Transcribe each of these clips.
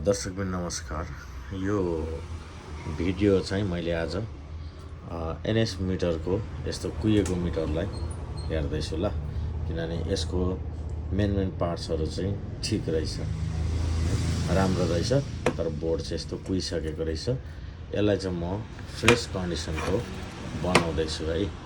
दर्शकबिन नमस्कार। यो भिडियो चाहिँ मैले आज एनएस मिटरको यस्तो कुहिएको मिटरलाई हेर्दैछु ल, किनभने यसको मेन पार्ट्सहरू चाहिँ ठिक रहेछ, राम्रो रहेछ, तर बोर्ड चाहिँ यस्तो कुहिसकेको रहेछ। यसलाई चाहिँ म फ्रेस कन्डिसनको बनाउँदैछु है।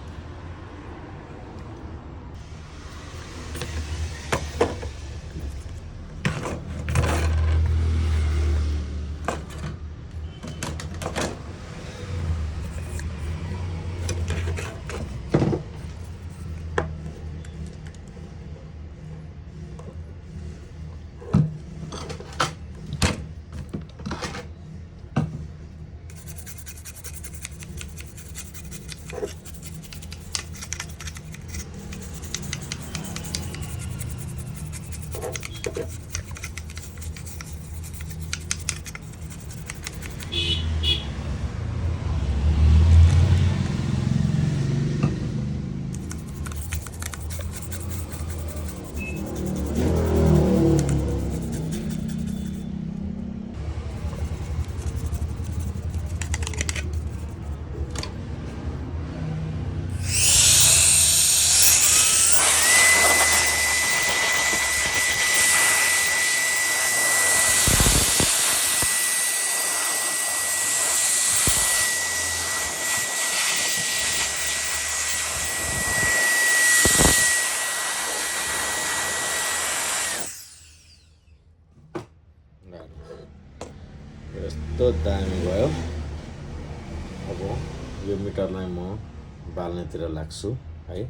यस्तो दामी भयो। अब यो मिटरलाई म बाल्नेतिर लाग्छु है।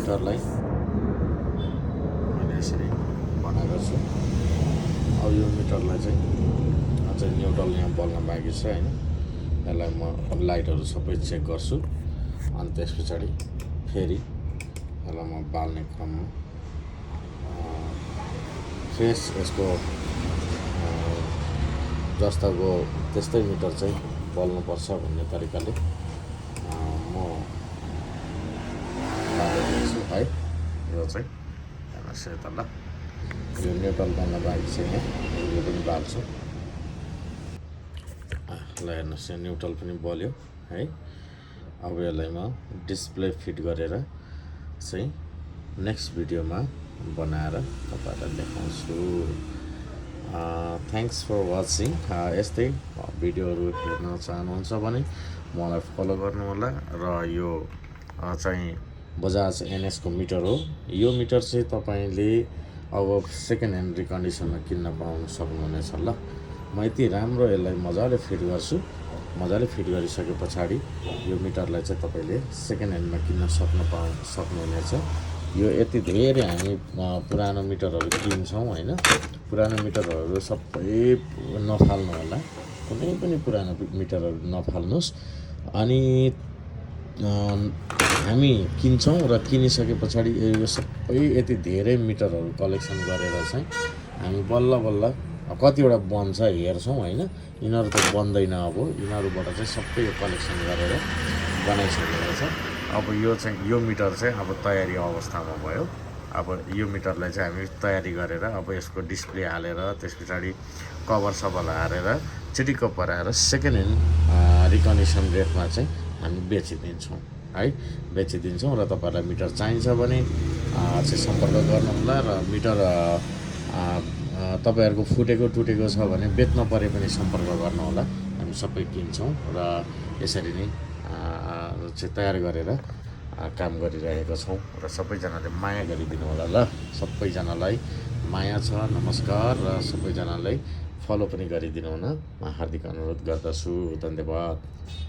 मिटरलाई मैले यसरी बनाएको छु। अब यो मिटरलाई चाहिँ अझै न्युट्रल यहाँ बल्न बाँकी छ होइन। यसलाई म लाइटहरू सबै चेक गर्छु, अनि त्यस पछाडि फेरि यसलाई म बाल्ने क्रममा फ्रेस यसको जस्ताको त्यस्तै मिटर चाहिँ बल्नुपर्छ भन्ने तरिकाले म बाल्दैछु है। यो चाहिँ हेर्नुहोस् यता ल, यो न्युट्रल बल्न बाँकी छ यहाँ, यो पनि बाल्छु ल। हेर्नुहोस् यहाँ न्युट्रल पनि बल्यो है। अब यसलाई म डिस्प्ले फिट गरेर चाहिँ नेक्स्ट भिडियोमा बनाएर तपाईँहरूलाई देखाउँछु। Thanks for watching. यस्तै भिडियोहरू हेर्न चाहनुहुन्छ भने मलाई फलो गर्नु होला। र यो चाहिँ बजाज एनएसको मिटर हो। यो मिटर चाहिँ तपाईँले अब सेकेन्ड ह्यान्ड रिकन्डिसनमा किन्न पाउन सक्नुहुनेछ ल। म यति राम्रो यसलाई मजाले फिट गर्छु। मजाले फिट गरिसके पछाडि यो मिटरलाई चाहिँ तपाईँले सेकेन्ड ह्यान्डमा किन्न सक्नुहुनेछ। यो यति धेरै हामी पुरानो मिटरहरू किन्छौँ होइन। पुरानो मिटरहरू सबै नफाल्नु होला, कुनै पनि पुरानो मिटरहरू नफाल्नुहोस्। अनि हामी किन्छौँ र किनिसके पछाडि यो सबै यति धेरै मिटरहरू कलेक्सन गरेर चाहिँ हामी बल्ल बल्ल कतिवटा बन्छ हेर्छौँ होइन। यिनीहरू त बन्दैन। अब यिनीहरूबाट चाहिँ सबै यो कलेक्सन गरेर बनाइसकेको छ। अब यो चाहिँ यो मिटर चाहिँ अब तयारी अवस्थामा भयो। अब यो मिटरलाई चाहिँ हामी तयारी गरेर अब यसको डिस्प्ले हालेर त्यस पछाडि कभर सभर हालेर चिटिक्क पराएर सेकेन्ड ह्यान्ड रिकन्डिसन रेटमा चाहिँ हामी बेचिदिन्छौँ है। बेचिदिन्छौँ र तपाईँहरूलाई मिटर चाहिन्छ भने चाहिँ सम्पर्क गर्नुहोला। र मिटर तपाईँहरूको फुटेको टुटेको छ भने बेच्न परे पनि सम्पर्क गर्नुहोला। हामी सबै किन्छौँ र यसरी नै चाहिँ तयार गरेर काम गरिरहेका छौँ र सबैजनाले माया गरिदिनु होला ल। सबैजनालाई माया छ, नमस्कार र सबैजनालाई फलो पनि गरिदिनु हुन म हार्दिक अनुरोध गर्दछु। धन्यवाद।